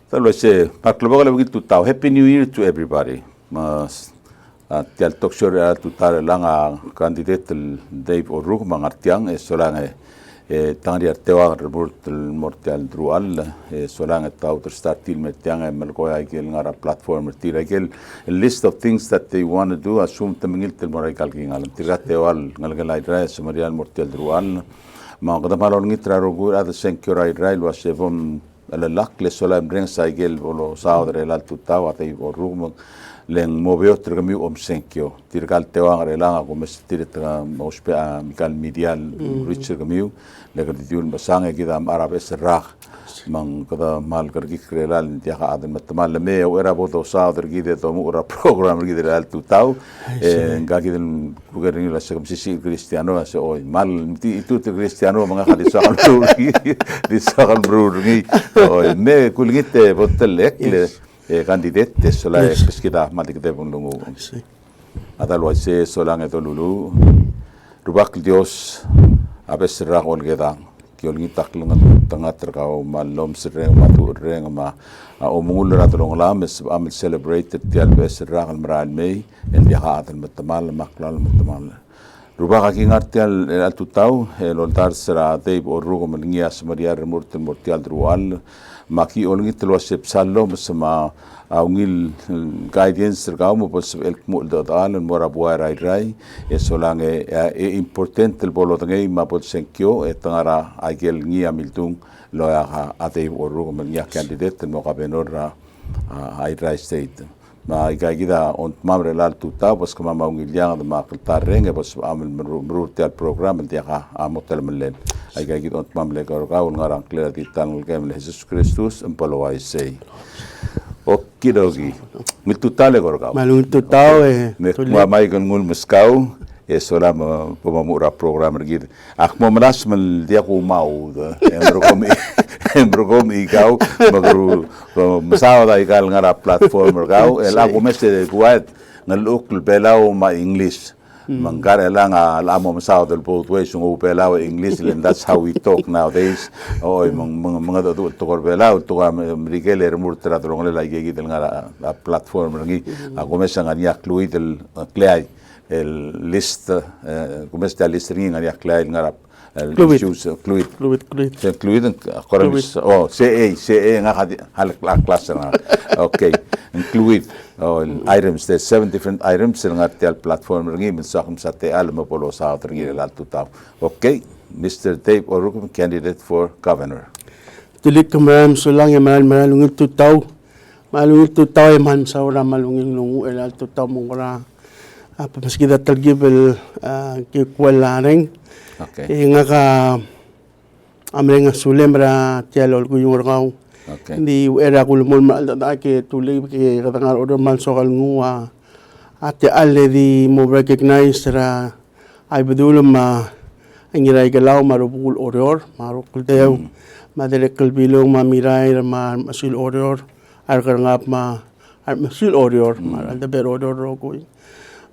Talvez parklubog begitu tahu. Happy New Year to everybody. Mas tial talkshow tu tar lang kandidat Dave Orrukem mangartiang solang tangi artewa mortal drual solang tau terstartil metiang melkoya ikil ngara platform tiragel a list of things that they want to do assume temengil tel morai kalking alam tiratewal ngalgal Airai semarial mortal drual ma kadamalon ngitra rogu ada senkura Airai luasevom alalak le solam reng saigel bolo saudre la tutau atei Orrukem leng moveo tergami senkio tirgal tewang relanga ko mes tirta mospe mikal medial richer gamiu legar diun basang kita arabes rah mang kada mal kergi krelal dia ka adan matmal me era boto saudre gide to mu ora program gide al tutau ngagi den kugerin la sekam sisi cristiano ase oi mal itu te cristiano mga khalisakal bro di sakal bro ngi oi me kulgite botel ekle kandidat sola kita mati kita pun lungu ada luase solang itu lulu rubak Dios abes rakol kita kiolngi taklungan tengah terkau malom sereng matu reng ma omungul ratulong lames amil celebrated tial bes rakal meral mei el dia hatan matamal maklal matamal rubak akingat tial el tutau lontar sera Dave Orrukem mengias mariar mortial drual maki olngi telosep sallo bersama aungil guidance terkau mo pos el mudal mora buai Airai solange important el bolo tangai ma pot senkyo tangara agel ngi amiltung loya ate Orrukem ngia candidate mo kabenor Airai state ma igagida on mamre lal tuta pos kama maungil yang ma tareng pos amel merutal program dia amotel melen igagida on mamle kau ngarang clear titan kem Jesus Kristus empolowai sei okidogi mitutale korkau malung tutau me mai kan ngul meskau sola pemamura program gitu akmo melas mel dia ku mau Berrokel ikau magru masawa da ikal ngara platform kau aku mesti kuat ngaluk Beluu ma English mangkar elang alamo masawa del both ways ng Beluu English and that's how we talk nowadays mga tukor Beluu tukar Berrokel murtra drong le lagi gitu ngara platform ngi aku mesti ngania kluid el klay el list kumesta list ring ngania klay ngara fluid CA nga halak class na okay include items there's 7 different items nga tel platform ringi mensakum sa te alam polo sa ringi la tutaw okay Mr. Dave Orrukem candidate for governor tilik kamam sulang malungit tutaw man sa ora malunging lungu el tutaw mo ra paski datal gibel kikwalaring okay nga ka amrenga sulembra tialol ko yung rakaw okay di era ko lumol mal da ke tulig ke katangal order man sokal ngua ate alle di mo recognize ra ay bedulum ma angiray galaw marupul order marupul daw madelekal bilong mamiray ma masul order ar karangap ma masul order maral da ber order ro ko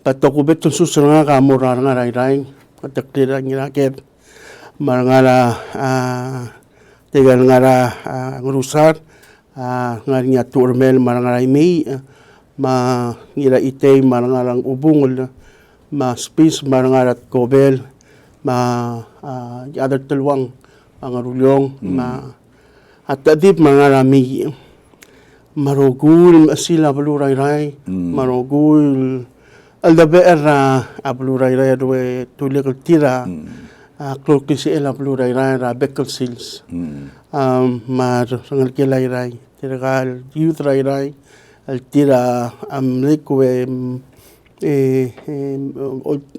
patoko beton susra nga morar nga Airai katakira ngiraket marangara tegal ngara ngurusar ngarinya turmel marangara imi ma ngira itay marangarang ubungol ma space marangara kobel ma other tulwang angarulyong ma at adip marangara mi marugul sila Beluu Airai marugul aldabe era Beluu Airai doe tulik tira klokisi ela Beluu Airai ra Berrokel sils mar sangal kila Airai tiragal youth Airai al tira amlikwe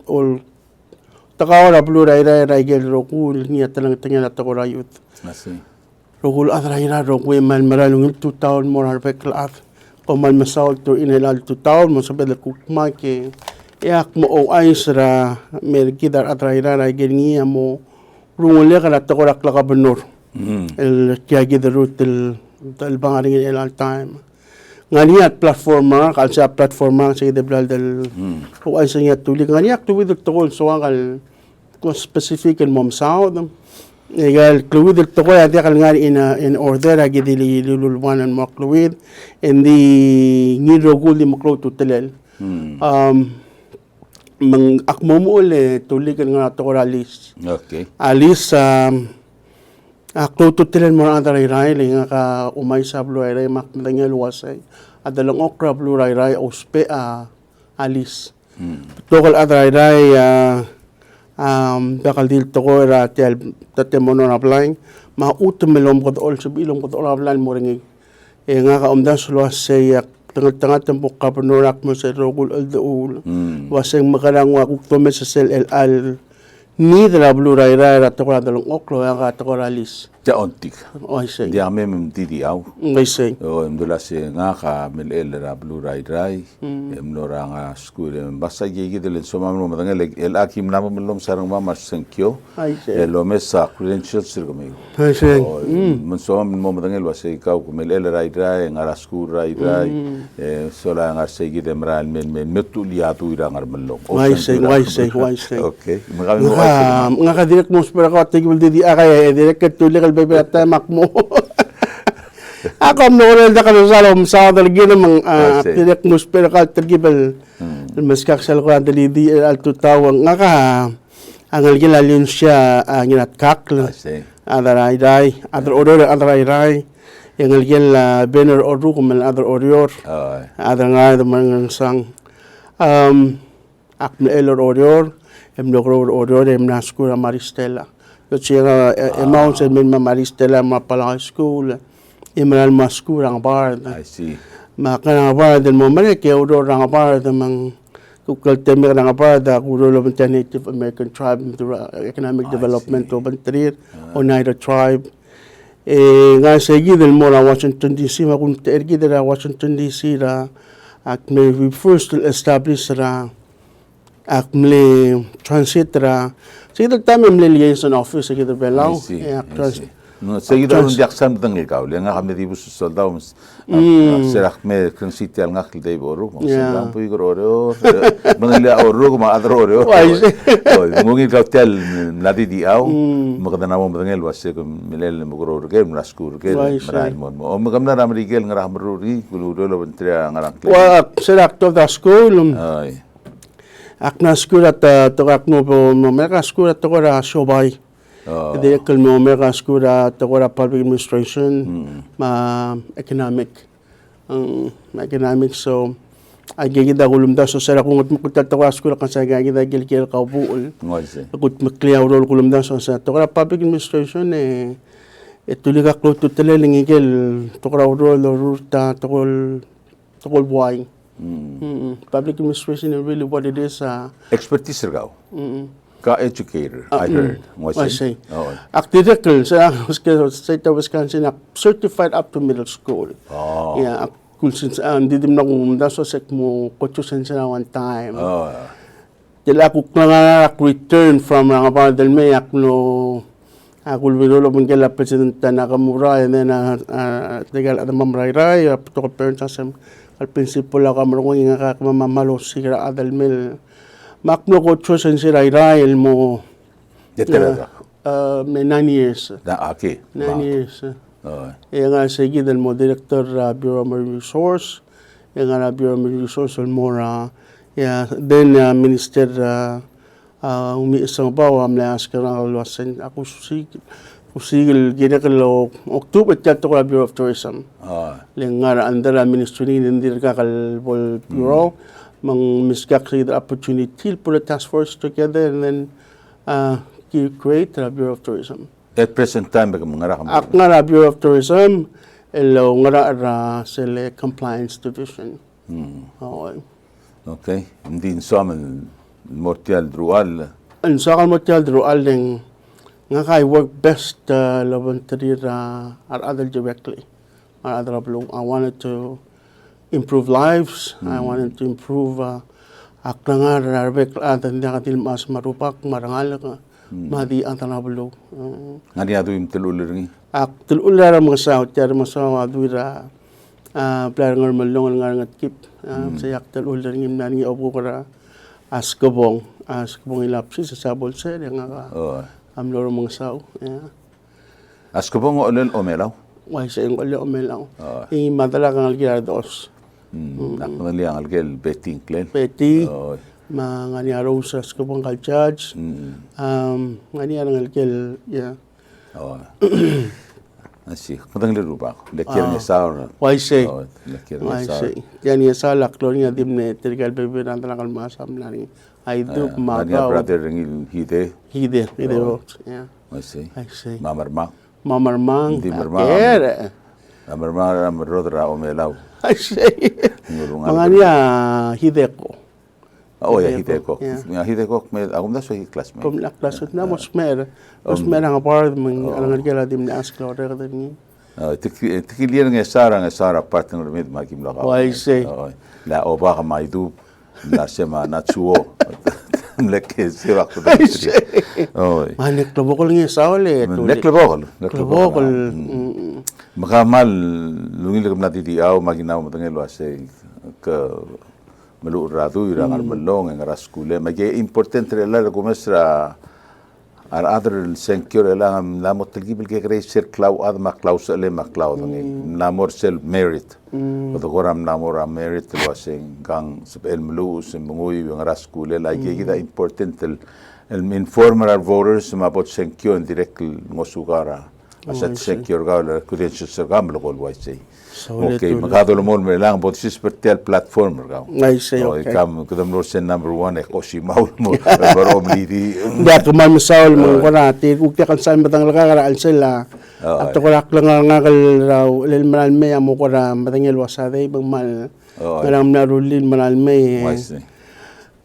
ol takawala Beluu Airai gel rokul niya talang tanya na takora youth rokul adraira rokwe man maralungil 2000 moral Berrokel pamal masaw to inelal 2000 mo sabel kukma ke yak mo o aisra merkidar atraira ra genia mo rungole kala takora klaka benur el tiagi the root del bangaring el all time ngania platforma kalsa platforma sa deblal del o aisra tulig ngania to with the tokol so ngal specific in mom sound. Egal fluid to ko ati kalngar in order agi dili lululwan mo fluid and the ngiro guli mo to telel. Mang akmo ule tuligan nga to alis. Okay. Alis aklo to telel mo ang Airai nga ka umay sa Blue Airai makmangel wasay. Adalang okra Blue Airai ospe alis. Tokal Airai bakal dil to ko ra tel tatemono na applying mautum melom ko all sub ilom ko all apply mo ringi nga ka umdan sulo say tanga tempo ka panorak mo sa rogul al daul waseng makarang wa kukto sa sel al ni la Blue Airai ra to ko dalong oklo nga to ko alis Ja ontik. I say Dia mem didi au. I say O mdula se nga ka mel ra Blue Airai mlora nga school basta gigi del soma mo madangel el akim na mo lom sarang mama senkyo I say lo mesa credentials sir kami. I say Mun soma mo madangel wase ka ko mel Airai nga school Airai sola nga segi demral men metu liatu ira ngar melom. I say Okay. Magami mo nga ka direct mo spera ko tigil di akay direct ka tulikal bebeta makmo. Ako am noon da kanu salom sa dalgi namang direct mo spera ka tigil mas kaksal ko dali di al tutawang nga ka ang algilalin siya nginat kakl Airai other order Airai yang algil banner Orrukem other order other nga the mga sang akme elor order emlogro order emnaskura Maristela. Kasi amount sa min Maristela mapala school imanal school ang bar. I see. Maka bar din mo man ke order ang bar mang kukal temer ang bar da kuro lo Native American tribe economic development of Bantarir Oneida tribe. Nga sa gidel mo la Washington DC makun tergi da Washington DC ra at may we first establish ra at may transit ra sige tama may liaison office sige Beluu No, seguida un diaksam tang ikaw, nga kami di bus soldado serak me consiti al ngakil dai boru, selang pui goro, manila oru ma adro oru. Mungi kau tel nadi di au, makadana mo mangel wase ko milel mo goro ke naskur ke marai mo. O magamna ramrigel nga ramruri guludo lo bentria ngarang. Wa serak to da school. Akna school at to akno po meka school at to ra shobay. Direct mo meka school at to ra public administration economic so ay gigida kulumda so sera kung mukutat to ra school kan sa gigida gilkil ka buol. Akut makliaw rol kulumda so sa to ra public administration tuliga klo to teleling igel to ra rol ta to kol buhay. Public administration is really what it is. Expertise raw. Ka educator, I heard. I say. Activical sa state of Wisconsin, certified up to middle school. Yeah, kung since hindi din na kung daso sek mo kochusen sa one time. Dila ko nga return from nga pa del may akno ako binolo mong gala President Nakamura and then tegal at mamrayray to ko parents asem al principal ako marunong nga ka mamamalo sigira adal mil makno ko chosen si Airai mo may 9 years. Okay. 9 years. Nga sige del mo director Bureau of Marine Resource. Nga Bureau of Marine Resource mo then minister umiisang ba amla askara alwasan ako sigil ginakalo October chato ko Bureau of Tourism. Lengar andara ministry ni ndir kakal bureau mang miskak the opportunity put a task force together and then create a Bureau of Tourism. At present time baga mga Ak nga Bureau of Tourism elo nga sila compliance division. Okay. Hindi insaman mortial drual. Insaman mortial drual ng nga kay work best laban ar other directly. Ar other I wanted to improve lives. I wanted to improve aklangar arbek atan dia katil mas marupak marangal ka madi antanablo. Ngani adu im telulir ngi. Ak telulir mga sa hotel masawa duira player ngar malong ngar ngat kip sayak telulir ngi nani obu kara askabong As kung ilapsi sa sabol sa yang amlor mga sao. As ko bang olel omelaw? Why sa yung olel omelaw. Madala kang algilar dos. Nakmanali ang algel betting clan. Peti. Mga niya rosas ko bang kaljudge. Nga niya ang algel. Así, kung liru ba? Lekir ni saur. Why say? Lekir Why ni saur. say? Yan niya sa laklo niya dimne terigal bebe na talagang masam na rin. I do Mania magaw. brother ring hide. Hide. I see. I see. Mamarma. Mamarmang. Hindi marmang. Kere. Mamarma rodra omelaw. I say. Mga niya hide ko. Oh ya hide ko. Ya hide ko me agum da so classmate. Kung naklasot na mos mer ang par mong alangan kala dimne asklo re kadani. Tikilir ng Sara partner med magim la. Why say? La oba ka maidu na sema na chuo. Lekke se waktu da. Oy. Manik klobokol ng saole. Lek klobokol. Klobokol. Makamal lungil kam na titiaw maginaw mo tangelo ase ka Beluu ratu irang armalong ang raskule mage important rela ko mesra ar other secure lang lamot tilgibil ke greaser clau ad ma clau sele ma clau ngi namor sel merit to goram namor a merit wasing gang sub el Beluu sem ngui ang raskule la ke kita important el informal voters ma bot secure direct ngosugara asat secure ga credentials sa gamlo ko wai Okay, magkadolo mo lang bot sis pertel platform ka. I say okay. Kam kudam lo sen number 1 ko si maul mo baro mlidi. Dia ko man saul mo ko nati ug te kan san batang laka al sila. At ko lang nga kal raw lel manal me amo ko ra batang elwasa day bang mal. Malam na rulin manal me.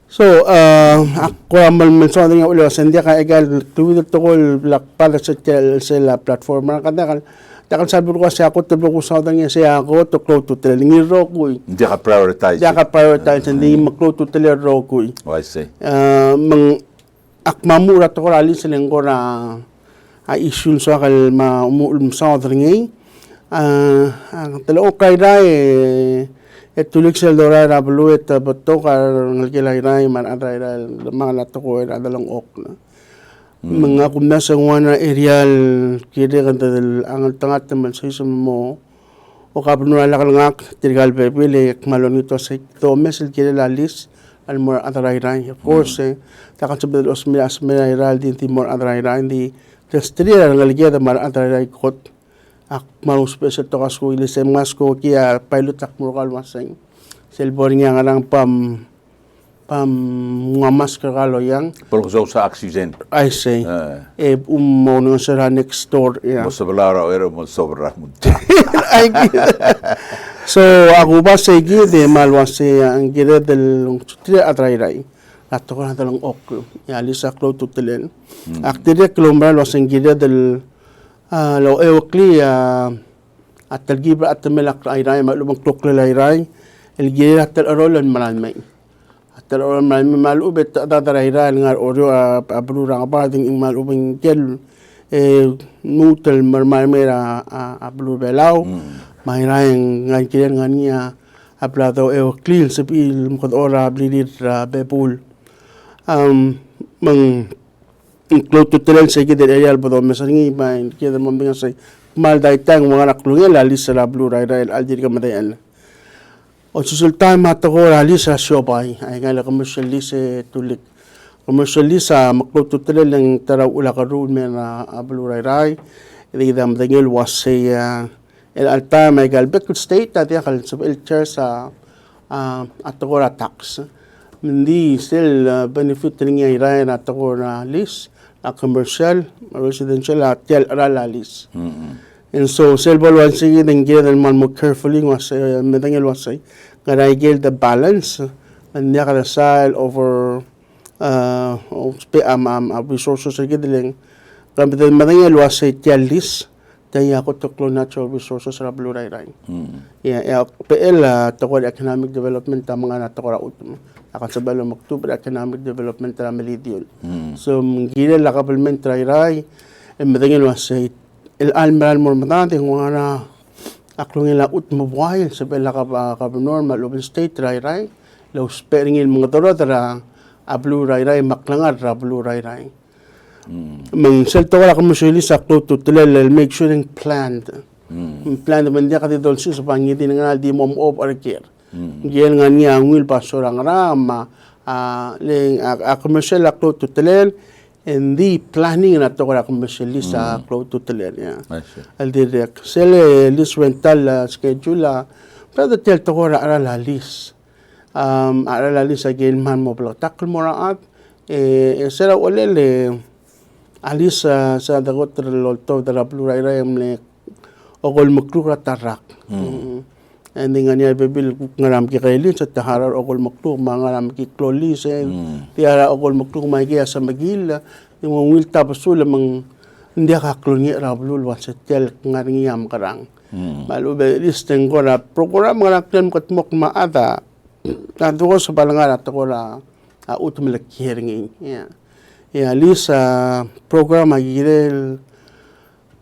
So ako amal man sa nga ulo sen dia ka egal tuwid to kol lak para sa sila platform ka Takal sabi ko kasi ako tulo ko sa tanya siya ako to close to tell ngi rokoy. Hindi ka prioritize. Hindi ka prioritize hindi mag-close to tell rokoy. I see. Mang akmamura to ko alin sa lengko na issue sa kal ma umulum sa ngi. Ang talo kay dai tulik sa dora na Beluu bato ka ngilay ray man adray mga nato ko adalang ok na. Mga kumna sa wana aerial kire kan ang tangat naman sa isang mo o kapnula ka lang tirgal pepili malon ito sa ito mesel kire lalis al more adarayray of course takan sa bedos miral din ti more adarayray di testria ang aligya mar adarayray kot ak maru special to kasko ilisem masko kia pilot ak murkal maseng selboring nga lang pam mga masker kalo yang Pero sa oxygen. I say mo nung sa next door Mo sobra mo sobra mo. So ako ba sa gide malwas ang gide del tri atrairai ato ko na talang ok yali sa clo tutelen akdire kilometer was ang gide del lo eokli at talgiba at melak airai malubang tuklairai el gide at rolan malalmay Pero malubet dadarahiran nga oryo abrura nga ding malubing kel nutel marmera abru belaw mahirang nga kilen nga niya aplado clean sa pil mukod ora blilit bepul mang include tutelen sa gidel ayal bodo mesangi ba kida mambinga sa mal daitang mga naklungel alis sa abru rail aldir ka madayan O susultan mata ko rali sa siopay ay nga commercialise tulik commercialisa maklututel lang taraw ula ka roon men abluray idam dengel was say el alta may galbek state at yakal sa chair sa atokora tax hindi still benefit niya iray na atokora list na commercial residential at yal aralis And so, selbol wan sige ng gilid man mo carefully was medangel was say nga gil the balance and niya ka side over resources sa gidiling kamit medangel was say tialis tayo ako tuklo natural resources sa Beluu ray. PL tukol economic development ta mga natukora utom akan sa Beluu October economic development ta Melidiol. So gilid la kapalment ray and medangel was say el almeral mo matante kung ana aklong ila ut mabuhay sa pela ka normal open state ray law sparing il mga toro tara Beluu Airai maklangar Beluu Airai. Mang sel to wala kamo sili sa klo to telel make sure yung planned. Planned man dia kati dol sus pangiti nga di mom op or care. Giel nga niya ngil pasorang rama leng a commercial klo to telel and the planning na to wala kamo sili sa klo to telel ya. Al direct sel list rental schedule pero tel to wala ara list. Ara list again man mo pala takal mo raat sera olele alis sa dagot lolto da Beluu Airai amle ogol maklura tarak. And nga niya bebil ngaram ki kailin sa taharar ogol maklur mangaram ki klolis tiara ogol maklur maigia sa magila yung wil tapasul mang hindi ka klongi Beluu wa sa tel ngarngiyam karang. Malu be listeng ko na program nga naklen katmok maada tanto ko sa balangara to ko la utumlek hearing lisa program agirel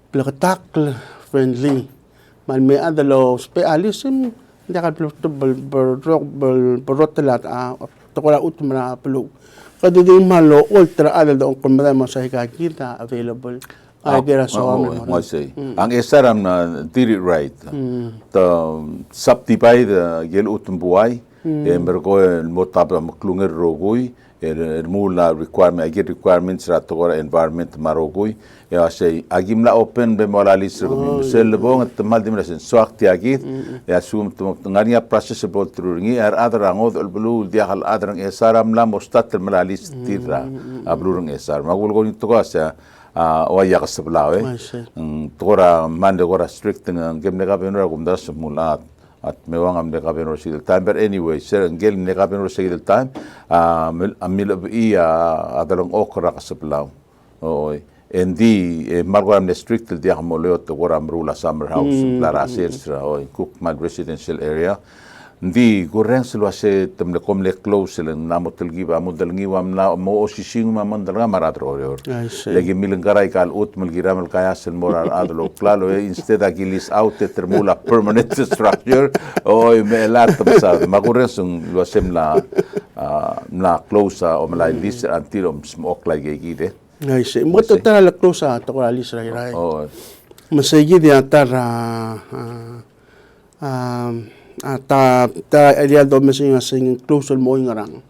plakatakl friendly man may adalo spealism hindi ka berrotelat to ko la utumra Beluu kada din malo ultra adal do kung madama sa hikakita available agera so mo say ang esaram na did it right the subdivide gel utumbuai Berrokel motab maklungar rogui mula requirement agir requirements ratogora environment marogui ya say agimla open be molalis sel bong at mal dimrasen swakti agit ya sum ngania process bot ngi other angod Beluu dia hal adrang esaram la mostat molalis tira Beluu esar magul gon to sa waya kasblawe tora mande gora strict ng gemne ka benura gumdas mulat at mewang am neka benur sigil time but anyway sir ngel neka benur sigil time amil adalong okra kasablaw oy endi margo am strict dia hamoleo to gora amrula summer house lara selsra oy cookman residential area ndi goreng selwa se temle komle close le namotel giba model ngiwam na mo osising mamandra maradro legi milengarai kal utmel giramel kayasel moral adlo klalo instead agilis out termula permanent structure oy melat sa magoreng sung luasem na close o malay lis antilom smoke like gide nice mo to tara la close to ko alis rai oh masigi dia tara ta ideal do mesing sing close mo ngarang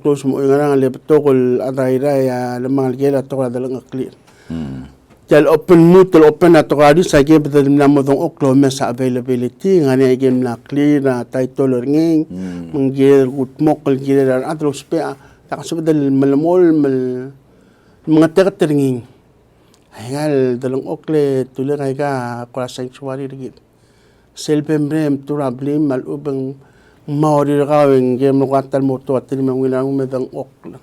close mo ngarang le tokol Airai lamang gela to dalang clear jal open mutual open to kadi sa ge betul na mo dong oklo mesa availability ngani game na clear na title nging manggil utmok gel atro spe ta kasubdal malamol mga ternging ayal dalang okle tulen ay ka kwa sanctuary rigid selpembrem turablim malubang maori rawing game nukatal mo to atin mangilang medang okla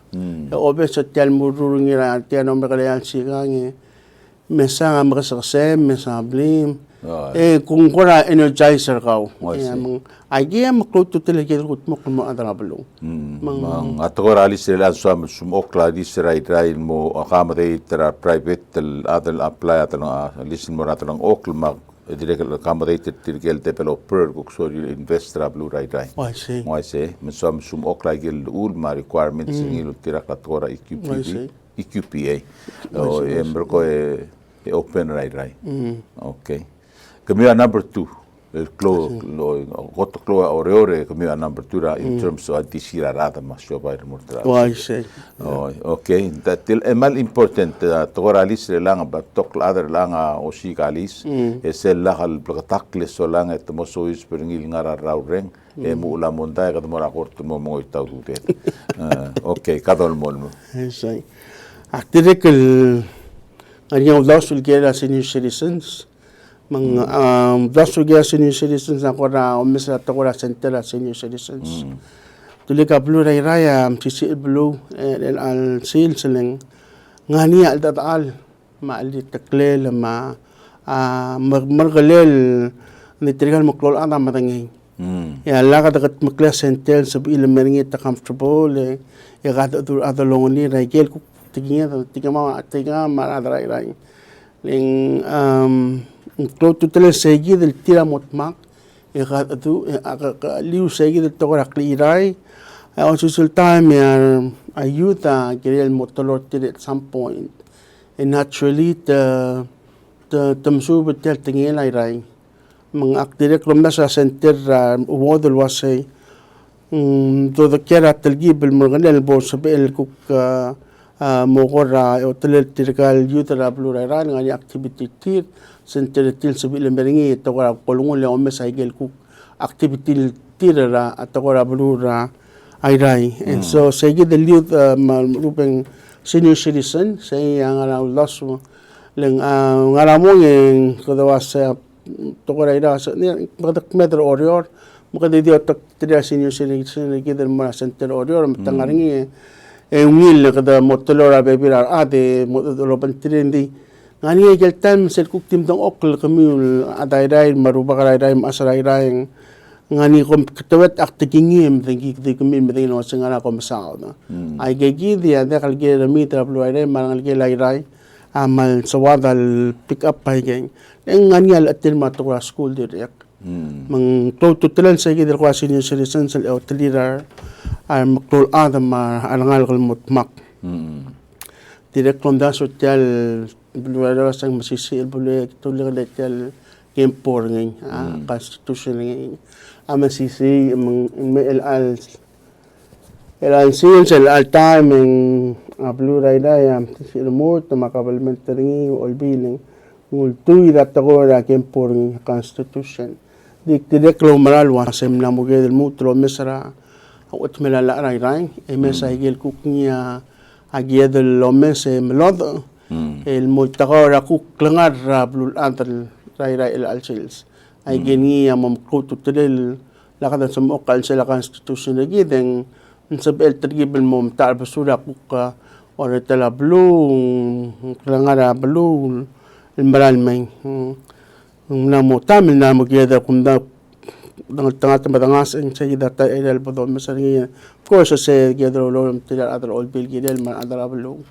obe sa tel mururung ira tiano makalayan sigang mesa makasakse mesa blim kung kora energizer kaw idea makluto talaga mo kung maadara Beluu mang atogora alis sila sum okla di Airai mo accommodate private adal apply atong listen mo atong okla mag direct accommodated tirgel developer so you invest Beluu Airai I say sum okla gel ma requirements ngil tirak atogora EQPA o emberko open Airai okay kami number 2 got klo ore kami number 2 ra in terms of disira rata masyo ba murtra okay that till emal important toralis lang ba tok other lang o sikalis esel lahal plakatakles so lang et mo so is pengil ngara raureng mo ulamonda ka mo rakort mo mo itaw dudet okay kadol mo sai aktirekel ariyaw lawsul gera senior citizens mang dasugia senior citizens ako na umisa to ko center senior citizens tuli ka Beluu Airai sisi Beluu al sil seleng ngani al tatal ma al taklel ma margalel ni trigal maklol ana matangi ya la ka takat makla center sa ilang meringi ta comfortable ya ka adalong ni Raigel ku tiga ma Airai ling klo tutele segi del tira motmak liu segi del tokora Airai Also sul time ayuda kirel motolot at some point. And naturally the tamsubot tel tingel Airai. Mga akdirek lom na sa center uwodol wasay do the kera talgibel mga bo sa bel kuk mokora o tirikal yutra blurara ngani activity tir center til sa bil meringi to kora kolungol le omes aigel kuk activity tirara at kora blura Airai. And so say the youth malupeng senior citizen say ang los leng ngaramong yung kadawas sa tokora ida sa metro orior makadidio tak tira senior citizen gider ma center orior tangaringi ngil kada motolora bebirar ade motolo pantirindi ngani gel time sel kuk tim dong okl kami adairai maruba karai masarairai ngani kom ketawet aktigingim thingi kami medin no singara kom sao na ai gegi dia de kalge mitra bluairai mangal ge lairai amal sawadal pick up pa geng nganyal atil matukra school direk mang tutulan sa gider ko senior citizen sa utilirar ay maktol adam alangal kal mutmak direk konda social bluara sang masisi bulu tulir letel kempor ngeng constitution ngeng amasisi mang el science el time en bluara ida si remote makabalmentary olbiling ngultuy datagora kempor ng constitution direk lomaral wasem na muge del mutro mesara awat melala rai mesa igel kuknya agia del lomes melod el multagora kuk langar blul antal rai el alsils ay geni am kutu tel lakad sa mokal sa constitution lagi den sabel tribal mom tar basura kuk or tala blue langar blue المرال مين نامو تامل نامو كذا كم تنgat madangas ang sa ida ta el bodo masari of course sa gedro lo tilar other old bill gidel man other ablo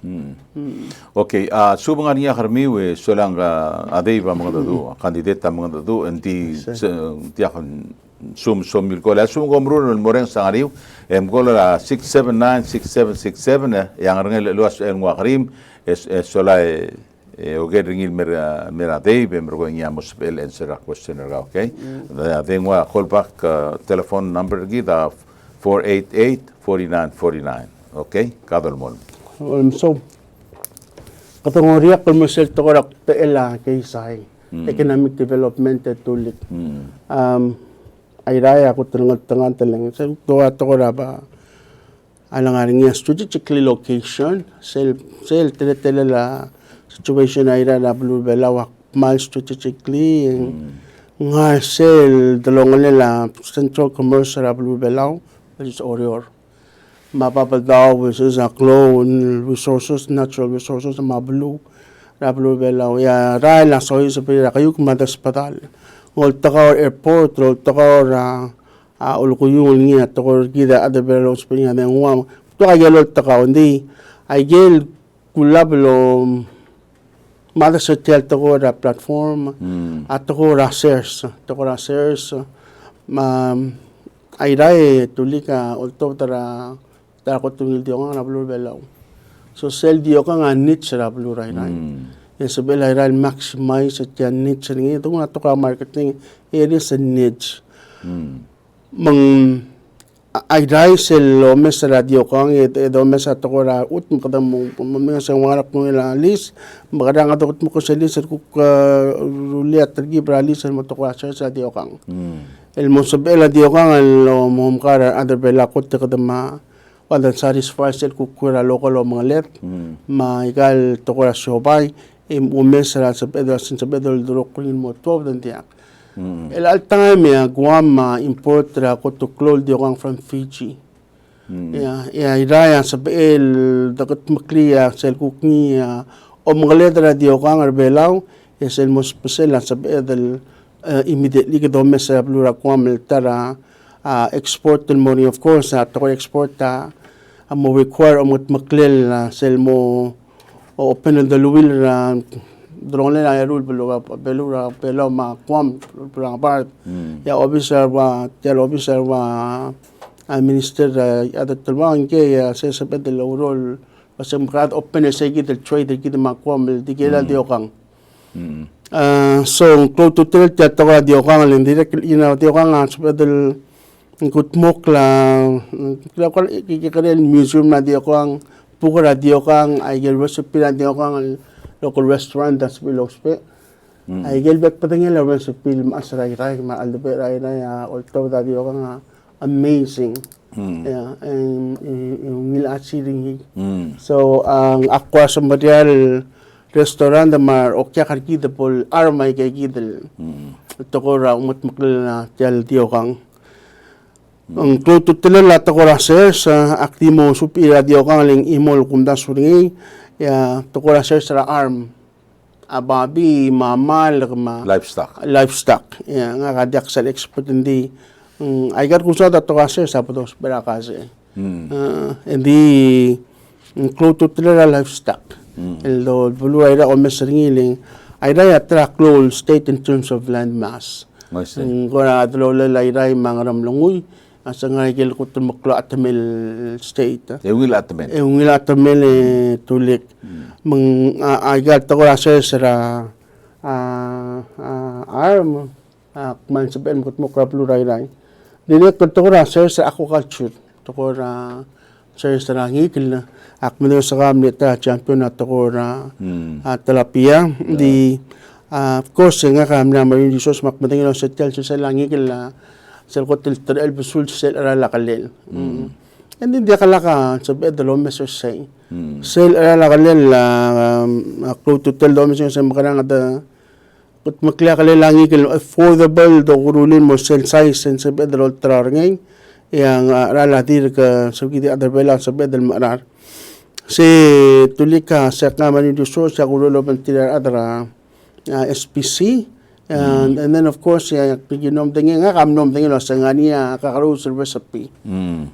okay subang niya karmi we solang adei ba mga dadu kandidata mga dadu enti tiakan sum mil ko la sum gomro no moreng sangariu em ko la 6796767 yang rangel luas en wakrim es solai o que ringil mera dei bemro ngamos bel answer a question okay then wa call back telephone number gida 488-4949 okay kadol mon so kategorya commercial to korak pela kay sai economic development tulit Airai ako tangan talang sa to ba alangaring strategically location sel teletela situation Airai na Beluu mal strategically nga sel dalong nila central commercial Beluu which is Orior mapapadaw which is a clone resources natural resources na Beluu Beluu ya rai la soy sa pira kayo kumadas patal ngol takor airport rol takor ulukuyul niya takor gida ada Beluu spinya na ngwa to ayelo takaw hindi ayel kulablo mada social takor platform at takor shares Airai tulika ulto tara ko tungil diyo nga Beluu so sel diyo ka nga niche Beluu Airai yes Airai maximize at yan niche nga ito nga to marketing area sa niche mang Airai sel mes radio ka nga ito mes at takora ut makadam mo mga sa warap mo ila list makadang ato mo ko sa list at kuk ruliat tergi bralis mo to sa radio ka el mo sabela dio ka lo mo kara other bela ko te kadama wala satisfy sel kukura local mga let maigal tokora shobay umesra sa pedro duro ko mo 12 dan tiak el al time ya guam import ra ko to clol dio kang from Fiji ya Airai sa bel dakat makliya sel kukni o mga letra dio kang Beluu es el mo special sa bedel immediately kada mesa blura kwamel tara export del money of course to export mo require mo maklel sel mo open the luwil drone na rule Beluu ma kwam prang part ya officer wa Minister ada tulungan ke sa pedal role basta makaat open sa gid trade gid makwam di kila diokang. So close to tell ta to diokang lang direct diokang sa pedal kutmok lang kikikaren museum na diokang pukara diokang ay gel recipe na diokang local restaurant das bilospe. Ay gel bet patengel recipe masray ma albe ray na ulto da diokang amazing. Yeah, and nila achieving. So ang aqua sa material restaurant na mar okya karkida pol armay kay gidel. Ito ko ra umat makil na tial diokang. Ang kluto tilala to ko ra sa aktimo supira diokang ling imol kumda suringi ya to ko ra sa arm. Ababi mamal livestock. Ya nga kadyak sa expert hindi agar kung sa dato kasi sa patos pera kasi hindi close to the livestock el Beluu Airai o mesringiling Airai attract local state in terms of land mass kung lola Airai mangaram langoy asa nga igil ko tumaklo atamil state Ewil atamil tulik mang agar to ko sa arm man sabihin mo mo kraplo Airai dili ko to sa aquaculture to ko sa ngikil na akmino sa kamit champion na to ko tilapia di of course nga kam na marine resource makmatingin sa tel sa langikil na sa ko til busul sa ala kalel and then dia kalaka sa bedalo meso say sel ala kalel close to tel do meso sa makarang ada kut makliya kalilangi kil affordable do gurulin mo sel size and sa bedal ultrar ngay yang relatir ka sa kiti other bela sa bedal marar si tulika sa kaman ni so sa gurulo bantilar adra SPC and then of course ginom dingi nga kamnom dingi lo sa ngania kakaro sa recipe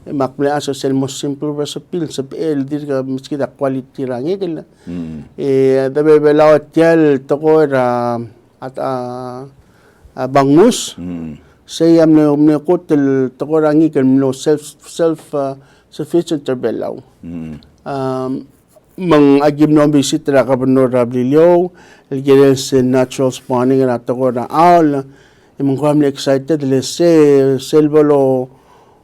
makliya sa sel most simple recipe sa PL dir ka miski da quality rangi kil da bela hotel to ko at bangus say am no kotel tokorangi kan no self sufficient terbelaw mang agim no visit ra Gobernador Beluu el gerens natural spawning na tokora aul imong kami excited let's say selvolo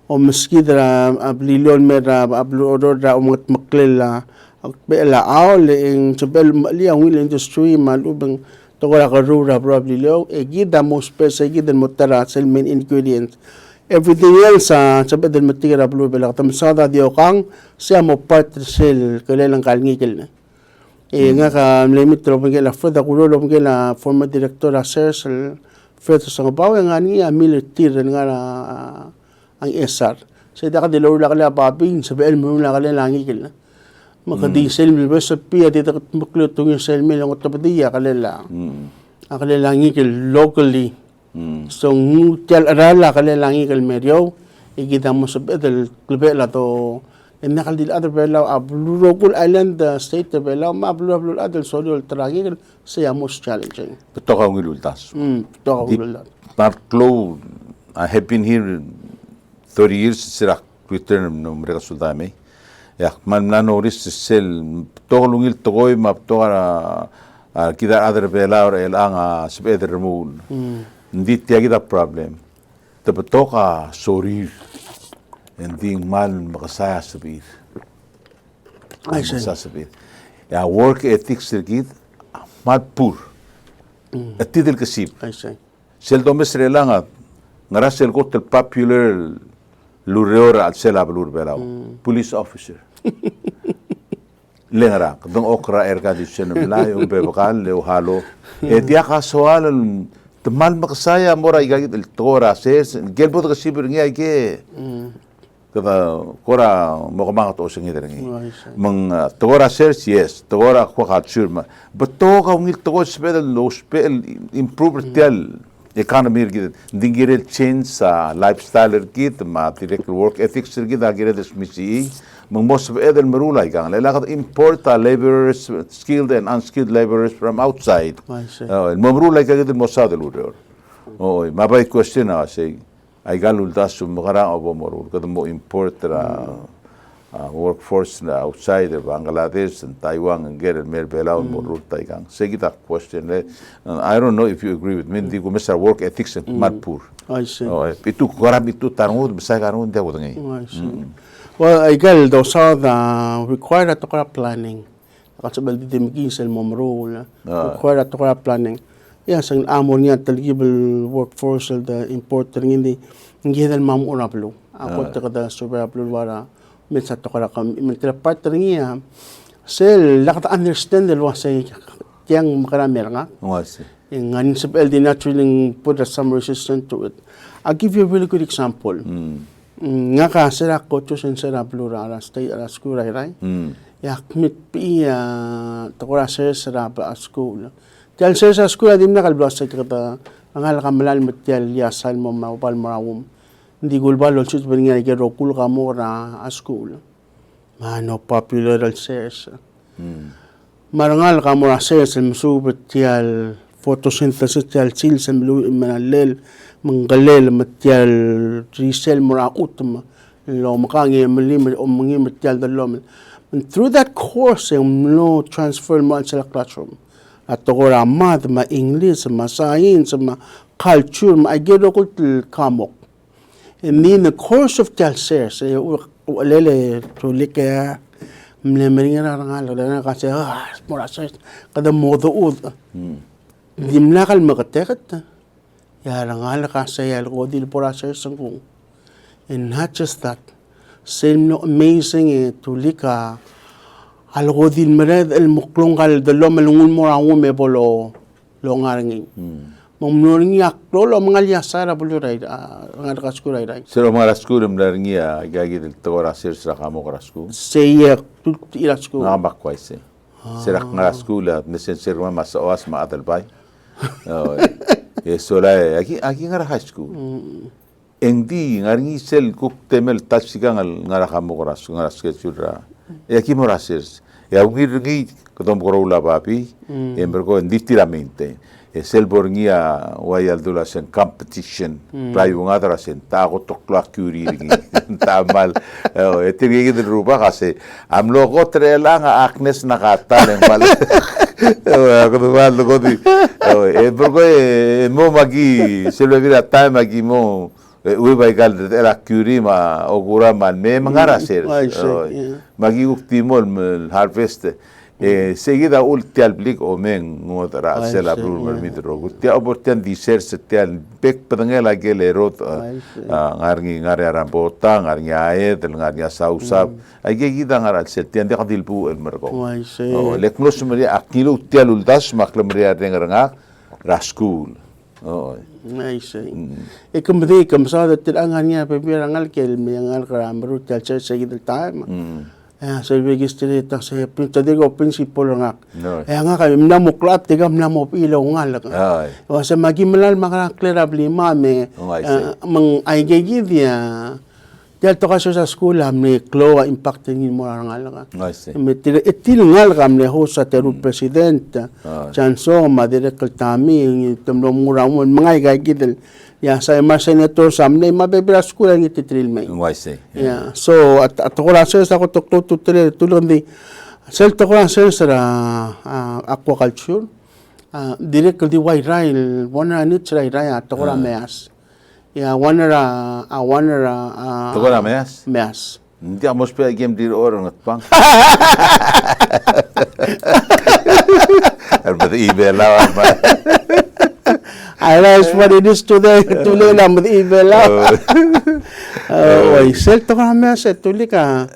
o meskidra Beluu mera abluodor ra umat maklela bela aul ing sabel liang will industry malubang tokora karura probably low gida mo special gida mo tara sa main ingredient everything else sa bedel matira blue bela tamsada diokang siya mo part sel kailang kalngikil na nga ka limit tro pagela for the kulo pagela former director sel feto sa bawo nga niya military nga ang SR sa daka dilaw la kala babing sa bel mo la kala langikil na makadisel mi recipe at ito maklutong yung sel milang otapadiya kalala akalalangi kil locally so ngutial arala kalalangi kil meryo ikita mo sa bedel klubela to nakaldil other belaw Berrokel Island state belaw Berrokel adel solol tragi siya most challenging Petoka ngilultas Marklo I have been here 30 years sirak return no mereka sudame ya man notice sel tolungil toy map to kita other belaw elanga speder moon hindi tiya kita problem tapatoka sorry hindi mal makasaya sabir sabir ya work ethics sergit mat pur atidel kasib sel domes relanga ngarasel ko tel popular lureora at sela blur belaw police officer lengara kadang okra erga di seno layo bebakal leo halo dia kasual temal makasaya mora igagit el tora ses gelbo to kasibir ngi ike kada kora mokamang to singi derengi mang tora ses yes tora ko khatsur ma beto ka ngil to spedal lo spel improve tel economy gid dingirel change sa lifestyle gid ma direct work ethics gid agire des misi mang most of edel marulay gang lakat import laborers skilled and unskilled laborers from outside mamrulay ka gid mo sa deludor mabay question na say ay galuldas sumakara obo morul kada mo import workforce na outside Bangladesh and Taiwan and get mer Beluu morul taigang segita question I don't know if you agree with me di ko mesar work ethics matpur I see. itu korab itu tarung bisa karun dia utangi I see. Well, aigal daw sa require to kora planning. Nakasabal dito mag-isel mo marul. Require to kora planning. Yes, ang amo niya taligibal workforce the importer hindi dal mamu unaplo. Ako ta kada super upload wala minsa to kora kam imitra partner niya. Sel lakata understand the was say yang makaramer nga. wasi Ngayon sa LD naturally put some resistance to it. I'll give you a really good example. Nga ka sira ko to sen sira plura stay at school right? Yak mit pi takora sira pa school. Tial sa school adim na kalblas sa kata angal kamalal mit tial ya sal mo mapal marawum. Hindi gulbal lol sus bringa ke rokul ka mo ra school. Mano popular al ses. Marangal ka mo ra ses musubet tial photosynthesis tial sil sa Beluu manalel manggalel matial resell mura utma lo makangi malim o mangi matial dalom. And through that course no transfer mo sa classroom at ora math ma English ma science ma culture ma agero ko kamok. And in the course of talser say ulele tulika mlemeringa rangal na kasi mura sa kada modo ud. Dimnakal makatekat. Yarangal kasi algodil process ng and not just that same no amazing tulika algodil mered el muklong kal dalo malungun mo rawo me bolo lo ngarngin mamnuring yaklo lo mga yasara bolo ray ngar kasku ray sero mga rasku mlarngia gagi del togora sir sa kamo rasku say tut irasku ngabak kwaise serak ngarasku la mesen serma masawas ma adal bay eso la aquí ngarahasku engdi ngarngi sel kuk temel tasigang ngarakamo rasku ngaraske chura aquí morases e augirgi kodom korula papi embergo enditiramente es el borngia wayal dulas en competition playo ngadra sentago tokla curiri tamal etirgi de ruba kase amlo gotre lang aknes nakata mal ako mal godi embergo mo magi selvira time magi mo we baigal era curima ogura mal me mangaraser magi uktimol harvest seguida ultial blik omen ngotra sela brul mitro gutia oportian diser setian pek pedangela gelerot ngarngi ngare rambota ngarngi aed ngarngi sausa age gida ngaral setian de kadilbu el mergo leknos meri akilo utial uldas maklemri arenganga raskul I see. Ikumdi kamsa tilangan niya papirangal kel miyangal karamro tel sa seguida time. Sa registry ta sa pinta digo principal nga. Nga kami namuklat tigam namo ilaw nga. O sa magimalal mga clearably mame mang aigegi dia. Dahil to kaso sa school may kloa impacting mo nga lang. Itinungal kam ne ho sa terud president. Chanso madirekal tami tumlo muramon mga igagidel. Ya sa mga senator samne mabebra school ang ititril may. Yeah. So at ko sa ako tukto tulong di sel to ko sa aquaculture. Direkal di Airai wana nit Airai at ko mayas. Yeah, wanera togora meas hindi amos pa game dir oro ngatpang arbet ibela ma I what it is today tuloy lang with ibela oy sel togora meas tuloy ka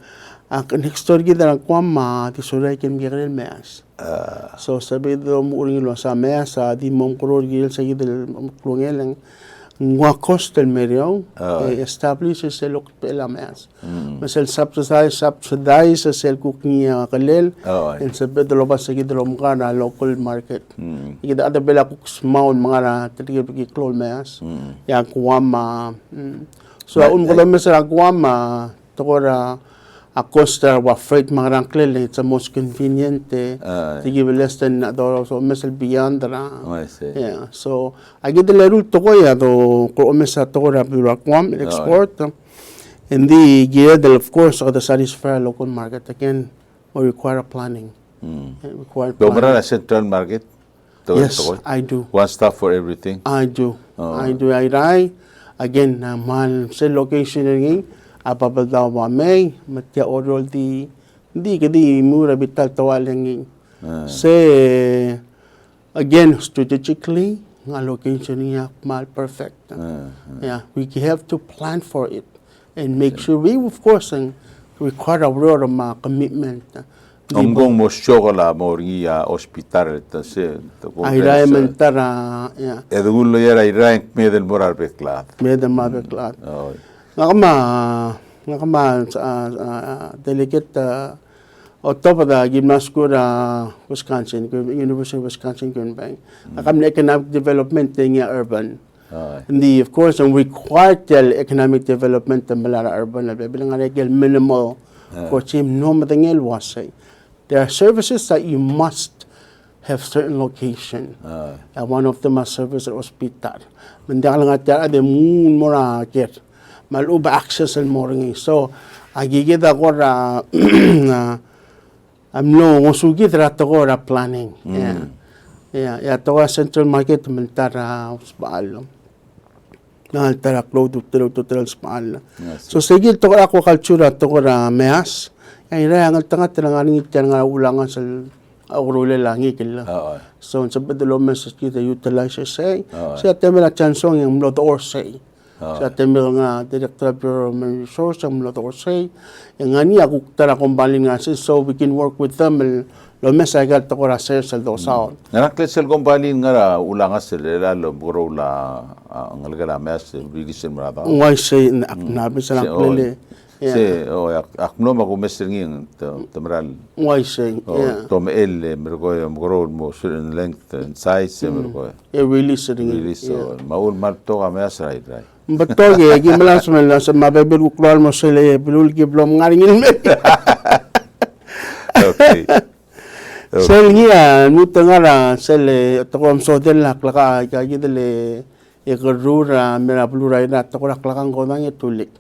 next story kita lang kwama ti sulay kem kirel meas so sabi do mo uling lo sa meas di mom kror gil sa gidel klungelang Ngwa coastal merio establishes el okpelamas. Masel subsidize sel kuknya kalel en sabe de loba sa gidro mga na local market. Ida ada bela kuk small mga na tigi klol mas. Ya kuama. So un ko mesra kuama tokora a coaster wa freight marangklel it's the most convenient to give less than $1 so mesel beyond I see. yeah so I get the leru to ko ya do ko mesa to ra bilakwam export and the gear of course to satisfy local market again will require planning require Domara a central market. yes I do One stop for everything. I do Airai again mahal sa location ring apapadaw ba may matya orol di kadi mura bital tawalang say again strategically nga location niya mal perfect yeah we have to plan for it and make sure we of course require a lot of commitment Omgong mo shokola mo ringi hospital ta se Airai mentara yeah edulo yera Airai medel moral beklat. medel ma beklat Nakama delegate o top of the gymnast school Wisconsin, University of Wisconsin Bank. Nakam economic development niya urban. Hindi of course ang required economic development ng malara urban na bilang regel minimal for team no matangel wasay. There are services that you must have certain location. One of them is service at hospital. Manda lang at ade mun mora ket. Maluba access and more so agigid ako ra amno ngusugid ra to ra planning yeah to central market mentara usbaal na tara cloud to usbaal so sigil to ako culture to ra meas ay ra ang tanga tanang nga ulangan sa urule langi kila so sa development sa kita utilize say sa temela chansong yung lot or say sa temel nga director of human resource ang lot or say yang ani ako tara kumbalin nga so we can work with them lo mesagal to ra sa do sound Ngarak lesel kumbalin nga ulangas sila lo buro la ang algala mes bigisin marada. why say aknabi sa plele Se akno makumester ngin tamral. why say Tom el mergo mgro mo certain length and size mergo. really sitting So maul mal to mes right. Betul ya, gimana sebenarnya sama bebel keluar masalah belul giblom ngaringin me. Okay. Selnya nu tengara sele tokom sodel la klaka kaji dele ekerura mera belura ina tokora klakan kodang tulik.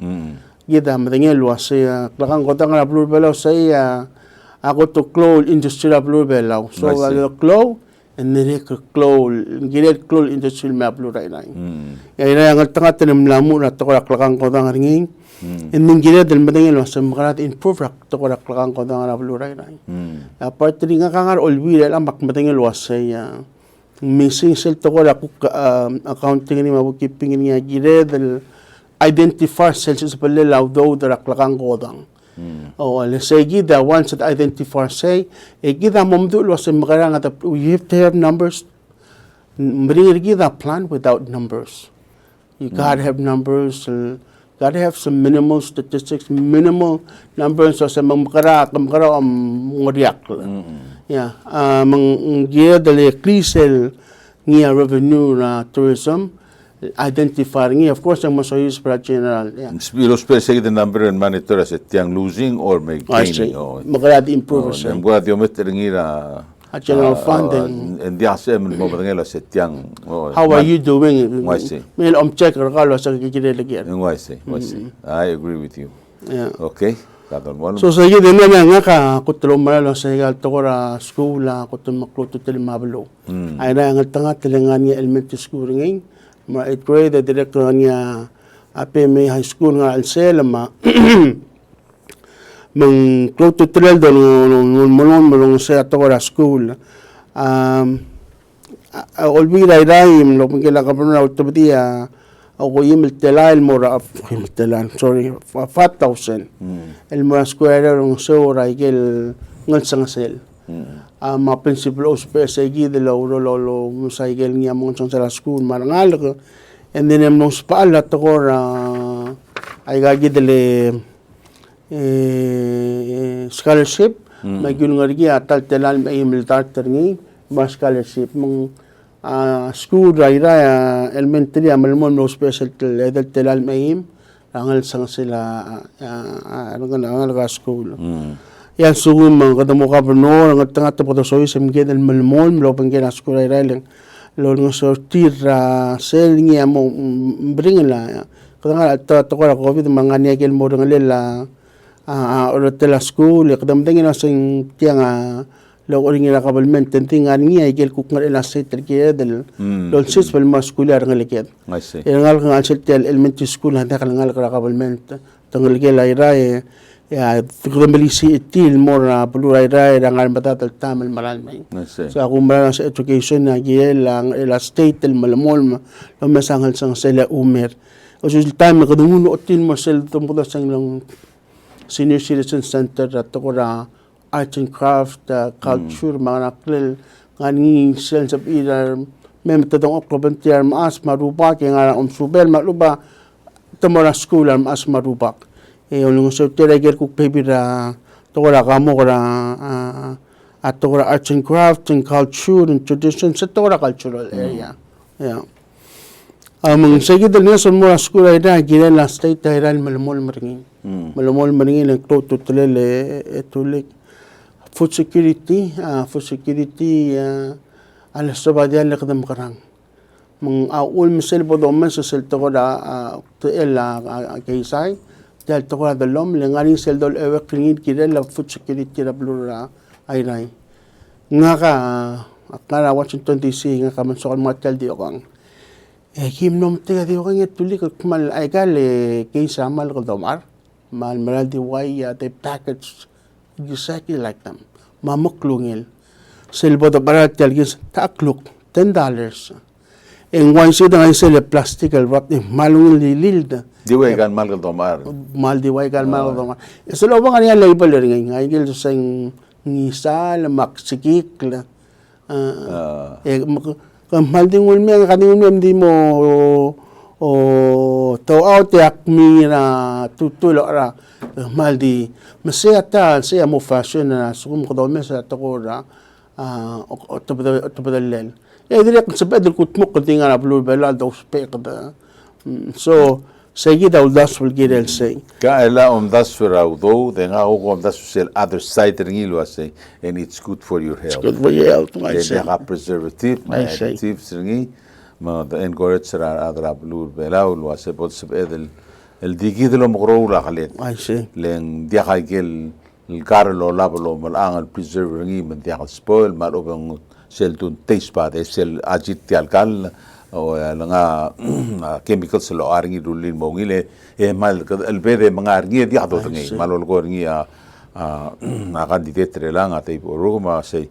Gida madenge luas ya klakan kodang la belur belau saya aku to cloud industry la belur belau. So ada cloud and nire cloud gilet cloud industry ma belura ina. Ya ina yang tengah tenem lamu na tokora klakan kodang ringin. And then gilet del madenge luas magarat improve rak tokora klakan kodang la belura ina. Apart ringa kangar olbi la mak madenge luas saya. Missing sel tokora accounting ni bookkeeping ni gilet del identify sales sa pala daw daraklakan kodang. Oh, let's say gida once that identify say, gida momdul was magarang at you have to have numbers. Bring gida plan without numbers. You gotta have numbers. Gotta have some minimal statistics, minimal numbers so sa magara ngoriak. Yeah, mang gida dali krisel niya revenue na tourism. Identifying, of course, ang masoyos para general. Yeah. Spiro specific the number and monitor as it yang losing or maintaining. Maganda improve siya. Ang buhat yung meteringira general funding. And the asem mo batangela sa yang. How are you doing? I see. May check regalo sa kikinilagyan. I see. I agree with you. Yeah. Okay. So sa iyo din nga ka kutulong malo sa igal to ra school kutulong makluto til mablo. Ay na ang tanga tilangan niya elementary school ngayon. Ma 8th grade the director niya APM high school nga alsel ma mang kluto til do mulong sa to ra school. Olbi Airai lo pagkila ka na automatia ako email telal mora sorry 5,000 el mora square ng so raigel ngal sang sel ma principal ospesa gid lo musaigel niya mo sa school marangal ko and then am nung spaala to ko ay gagid le scholarship may gunungarigi atal telal may email tartar ni ma scholarship mong school raira elementary amalmon no special level telal mahim Angal sang sila angal ka school. Yan sugun mga kadamo ka no ang tanga to poto soy sem ged el malmol lo penggen school ay railing lo ng sortir sel niya mo bring la kadang to ko covid mga niya kel mo ng lela hotel school kadam tengin asing tiang lo oring ila kabalment tentingan niya kel kuk ngal ela set del lo sis pel maskular ngal ket ngal ngal set elementary school handa ngal kabalment tanggal kel Airai ya tukang beli si itil mora Beluu Airai dangal batatal tamal malalmay so ako malang sa education na gilang ela state el malamol lo masangal sang sela umer o sul time kadunguno otil mo sel tumpuda sang lang senior citizen center at ko arts and craft, culture, mga naklil, ngani sense of either, may matadong oklobantiar, maas marubak, yung nga subel, maluba, tamara school, maas marubak. Yung so, tiragir kuk baby to wala kamo, at to arts and craft, and culture, and tradition, sa to cultural area. Yeah. Ang sige dal nga sa mga school ay na, gina last state, ay malamol maringin. Malamol maringin, ang to tulele, etulik. Food security, alas sabadian la kadam karang. Mang aul misel bodoman sa sel to TL kaysay, dahil to ko dalom lengaring sel dol ewe kringid kirel la food security la Beluu Airai. Nga ka akara Washington DC nga ka man sa mga tel di okang. Kim nom tiga di okang tulik mal ay gal kaysa mal kadomar. Mal di way they package exactly like them. Mamuklungil. Silbo da barat talgis takluk $10. En one sida ngay sila plastic al wrap malungil lililda. Diway kan mal domar. Mal diway kan mal domar. Eso lo bang ani label ring ngay gil sang ngisa la maksikik la. Mal dingul me kaningul me di mo to out yak mira tutulo ra maldi masaya ta saya mo fashion na sum ko daw mesa to ko ra otobadalel direct sa bedel kut mo ko tinga na Beluu bela daw spek da so sige daw das will get el say ka ela das for do then ako das sel other side ringilo say and it's good for your health. It's good for your health, I say. Preservative, additives ringi ما encourage سرعة أدرى بلور بلاو الواسع بس بإذن الديكي دلو مقرو لا خليت لين ديخا كيل الكارلو لابلو ملان البريزيرف رنجي من ديخا سبويل ما لو سيل تيست بعد سيل أجيت تيالكال أو لنا كيميكالز لو أرنجي دولين مونجي له مال البيد مغارنجي ديخا دوتنجي مالو الكورنجي أكان ديتر لان أتاي Orrukem سي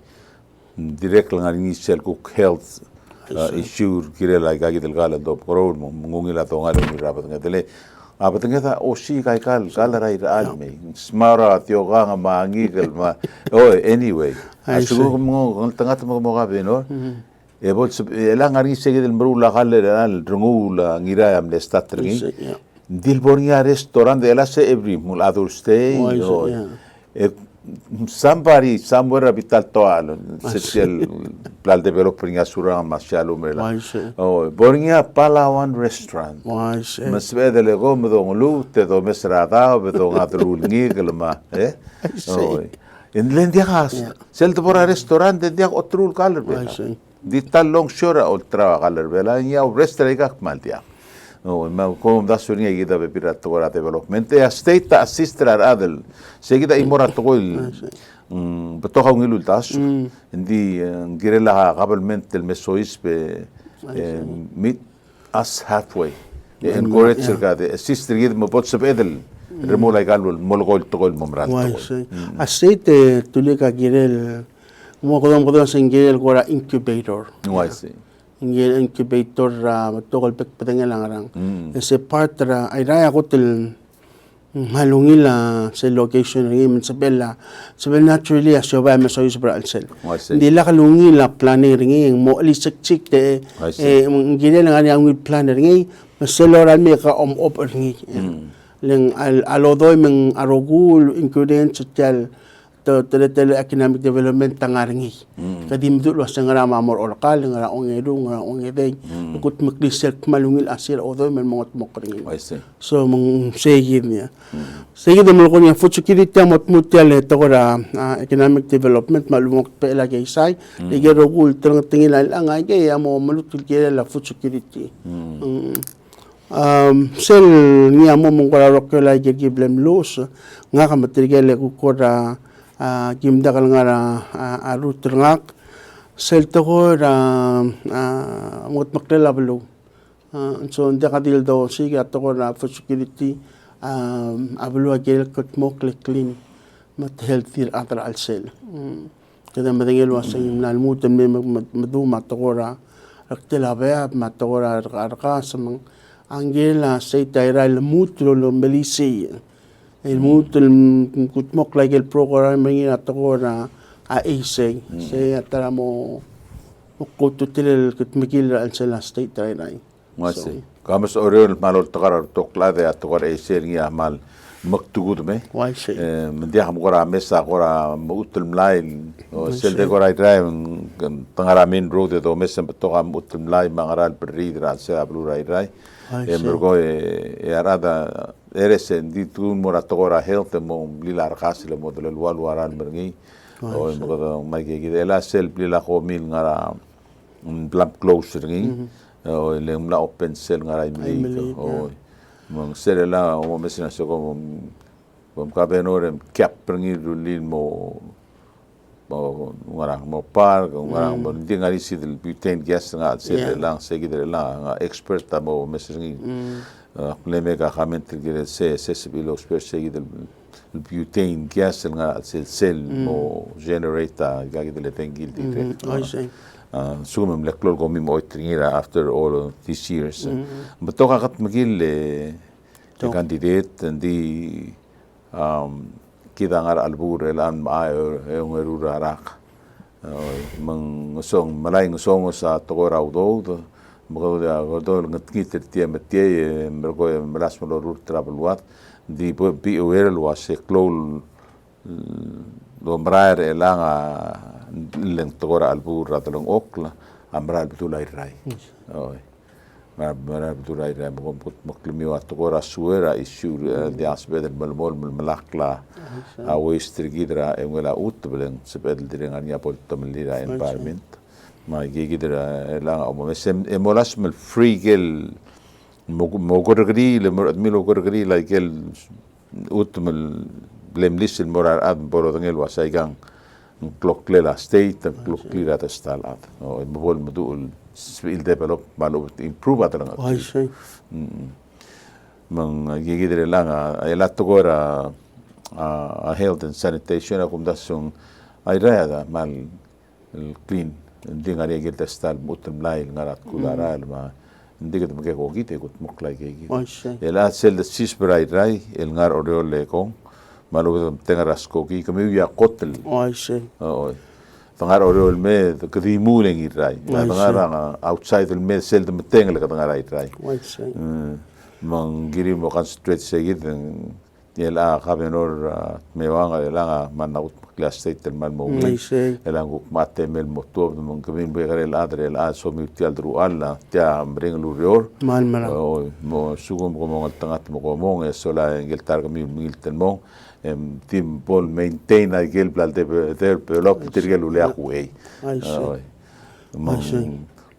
direct لنغارنجي سيل كوك health issue kirel ay kagi del gala do pro mungila to ngalo ni rapat ngatele apat ngata osi kai kal rai al me smara tioga nga mangi gal ma anyway asugo mo tangat mo ga beno e bol la ngari sege del Beluu la kal al rungu la ngira am le statringi dil bornia restaurant de la se every mul other stay somebody somewhere habital toal social plan developing asura mashalo mela bornia Palawan restaurant mas bede le go mo lu te do mesrada o do ngadrul ngi gelma en lendia has sel to por restaurant de otrul color bela di tal long shore ultra color bela ya restaurant gak mal dia ma como da suringa gida be pirat to development ya state assist adel seguida imora to betoka ngilul tas indi girela government el mesois be meet us halfway encourage circa de assist gid mo pot sab edel remola galul molgol to gol momrat to state tulika girel mo kodon sang girel gora incubator ingel incubator tokol pek patengel lang ese part Airai ako til malungil sa location ng sabel naturally asyo ba masoy sa alsel hindi la kalungil planning ring mo alisik te ngile lang ang planner ring maseloran mi ka op ring leng alodoy meng arogul including social tele economic development tangaringi kadim du lo sangara mamor orkal ngara ongedu ngara ongedeng kut maklisel malungil asir odo men mongot mokring so mong segir niya segir de mo konya food security mot mutiale tokora economic development malumok pe la gaysay ligero gul tingil ang ay kaya mo malutul kaya la food security sel niya mo mong Berrokel ay giblem los nga ka material ko kora gimda kal nga arut ngak sel to ko mot maklela Beluu so hindi ka dil daw sige at ko na food security Beluu agel kot mo clean mat healthy atral sel kada madengel wasang nalmutan me maduma to ko raktela ba matora arka samang Angela say Airai mutlo lo melisi el mutlo kutmok like el program mangin atokora aiseg say atara mo kututil kutmikil al sala state Airai masi kamas orel malol takar tokla de atokora aiseg ngi amal maktugud me why say mendia hamgora mesa gora mutul mlail o sel de gora Airai tangara main road do mesa toka mutul mlail mangaral perridra sa Beluu Airai arada eres di tu moratora health mo lilar kasile mo de luaran mergi o mo mai ke ela sel lila ko mil ngara blamp close ngi o le mla open sel ngara mi o mo sel la o mesina so ko mo ka benore cap ngi lil mo ngara mo par ngara mo di ngari si del butane gas nga sel lang seguidre la expert mo mesngi leme ka khamen tigre se bilo expert seguidre butane gas nga sel mo generator gagi de tengil tigre sumem le klol gomi mo tringira after all of these years but to kat magil candidate di kita ngar albur elan maayo yung erura rak mang song malay ngosong sa tokora udo mga godo ngit tie metie mergo melas mo rur travel wat di bi oerel was se klol do mraer elanga leng tokora albur ratong okla amral Beluu Airai Mara Beluu Airai mo maklimiwa tokora suera issue de asbedel malmol malakla waste gidra engela utbelen sebedel direngania poltomlira environment ma gidra la mo mesem emolas mel free gel mogorgri le milo gorgri la gel utmel blemlis el morar ad borodengel wasaigang kloklela state kloklira testalat o bol modul will develop malu improve atrang mang gigidre lang ela togora health and sanitation akum dasung Airai da mal clean ndingari gel testal mutum lail ngarat kulara ma ndigat mke ko gite gut moklai ge ela sel de sis Airai el ngar orole ko malu tengaras ko ki kami ya kotel tangar orol me kadi muleng Airai tangar outside el me sel de tengel ka tangar Airai mang giri mo concentrate segit ela kabenor mewanga ela manaut class state el mal mo ela guk mate mel motor mang kamin be el adre el so mutial dru alla tia bring lurior mal mara mo sugum ko mo tangat mo ko mo esola engel tar kami milten mo tim bol maintain a gel plan de develop tirgel ule akuei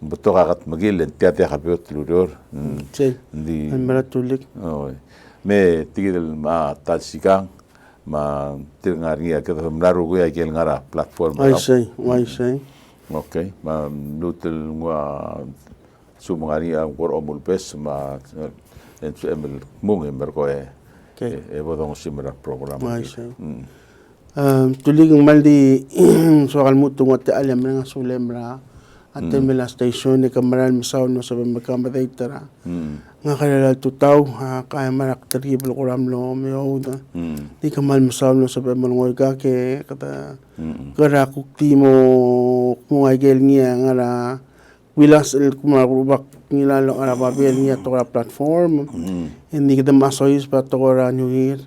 beto kagat magil tia habiot lurior di maratulik me tigil ma talsikang ma tirngaria ke mlaru go ya gel ngara platform why say okay ma nutel ngwa sumangaria gor omul pes ma emel mung merko bodong similar program tulig maldi soal mutung at alam nga sulemra at mela station ni kamaral misaw no sa magkamatay tara nga kalala tutaw kaya marak taribal ko ramlo meyo di kamal misaw no sa malungoy ka ke kata karakuk timo kung ay gel niya nga ra wilas el kumarubak nilalo ara babel niya to platform hindi kita masoyis pa to ra new year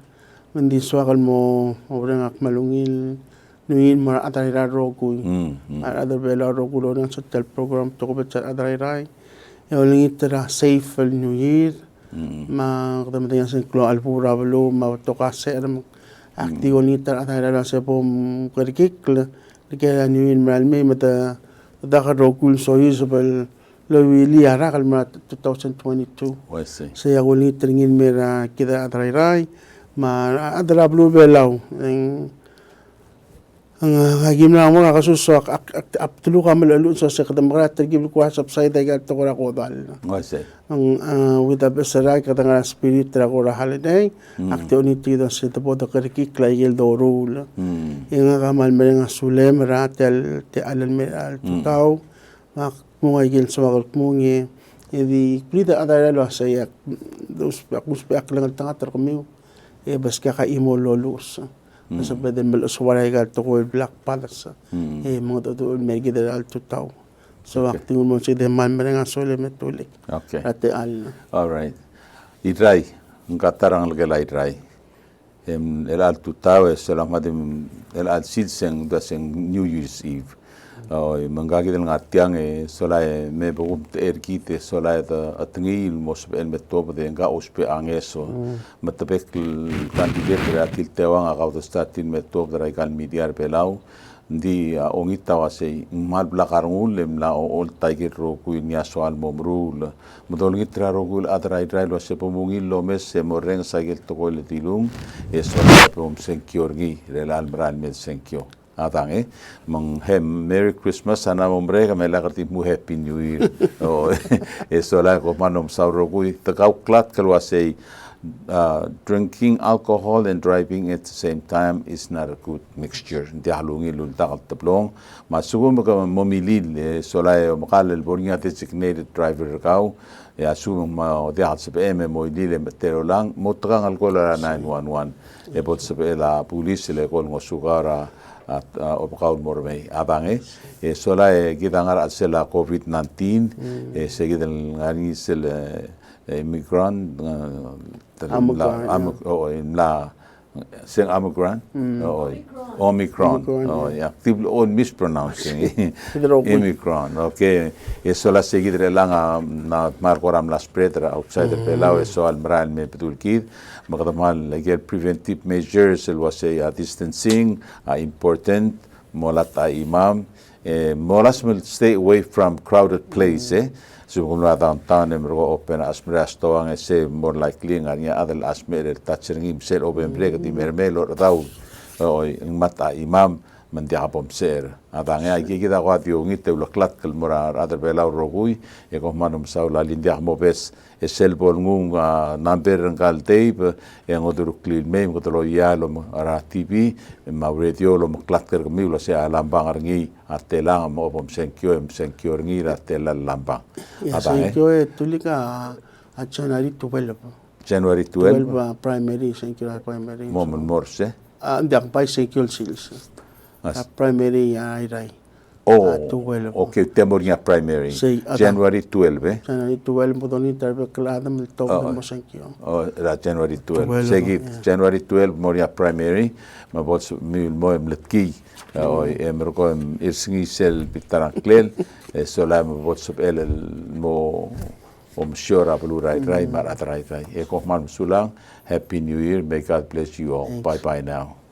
hindi swakal mo obrang malungil nuin mar Airai rogui mar other Beluu rogulo ng hotel program to ko bet Airai yung itara safe el New Year ma kadamatan sa klo alpura Beluu ma to kasi adam aktibo ni itara Airai sa pom kerkik kaya nuin mar me mata da rogul so usable lo wili ara kalma 2022 saya guli teringin mera kita Airai ma adra Beluu Beluu ang hagim na mo nakasusok aptulo ka malalu sa kadamara tergib ko sa side ay gato ko ra ko dal ang with the besaray katanga spirit ra ko ra holiday akti uniti do sa tabo do kerki klaigel do rule inga kamal mereng sulem ratel te alal me al tutaw mak mo gil sa makal mungi edi plida adara lo sa yak dos akus pa aklang tanga tar kami e bas ka imo lolus sa pwede maluswaray ka to ko Black Palace mga to mergi dal tutaw so acting mo si de man mereng asole metulik ate al all right Airai ngatarang lagala Airai el al tutaw salamat el al silseng daseng New Year's Eve mangagi del ngatiang solai me bugum erkite solai da atngil mos el metob de nga ospe angeso matapek kandidat ratil tewang akaw statin metob da kan mediar Beluu di ongita wase mal blakarngul lemla ol tiger ro ku nya soal momrul modol ngitra ro gul Airai lo se pomungil lo mes se moreng sagel to ko le tilung solai pom senkiorgi relal bral med senkio atange mang Merry Christmas sana mombre ka mela karti mu Happy New Year eso la ko manom sauro ku takau klat kalwa say drinking alcohol and driving at the same time is not a good mixture di halungi lul takal taplong masugum ka momilil so la makal el bornya designated driver kau ya sumong ma di hat sa mo dile metero lang motrang alcohol la 911 bot sa la police le kol ngosugara at opakaw mormay abange sola gidangar at sila COVID-19 sige dal ngani sila immigrant la sing Omicron active on mispronouncing Omicron okay sola sige lang na markoram la spread outside the Beluu so almral me petulkid makadamal like preventive measures was a distancing important molat imam molas will stay away from crowded place so kung downtown emro open asmre astoang se more likely nganya adal asmer touching himself open break di mermelo daw mata imam mandiapom ser adanga kita kwat yung ite ulaklat kalmura adal Beluu rogui e ko manum saula lindia mo bes esel bolngung number ngal tape yang odur klil mem ko lo yalo ara TV ma radio lo maklat ker mi lo se alambang ngi atelang mo bom senkyo ngi atela lambang senkyo tulika January 12 primary senkyo primary momon morse ndak pai senkyo sils primary Airai okay temornya primary January 12 January 12 mo doni tarbe klada mo to mo senkyo January 12 segi January 12 moria primary mabot mo mletki emerko irsingi sel bitaranklel sola mabot sub el mo shora Beluu Airai mar Airai e ko man sulang Happy New Year, may God bless you all. Bye bye now.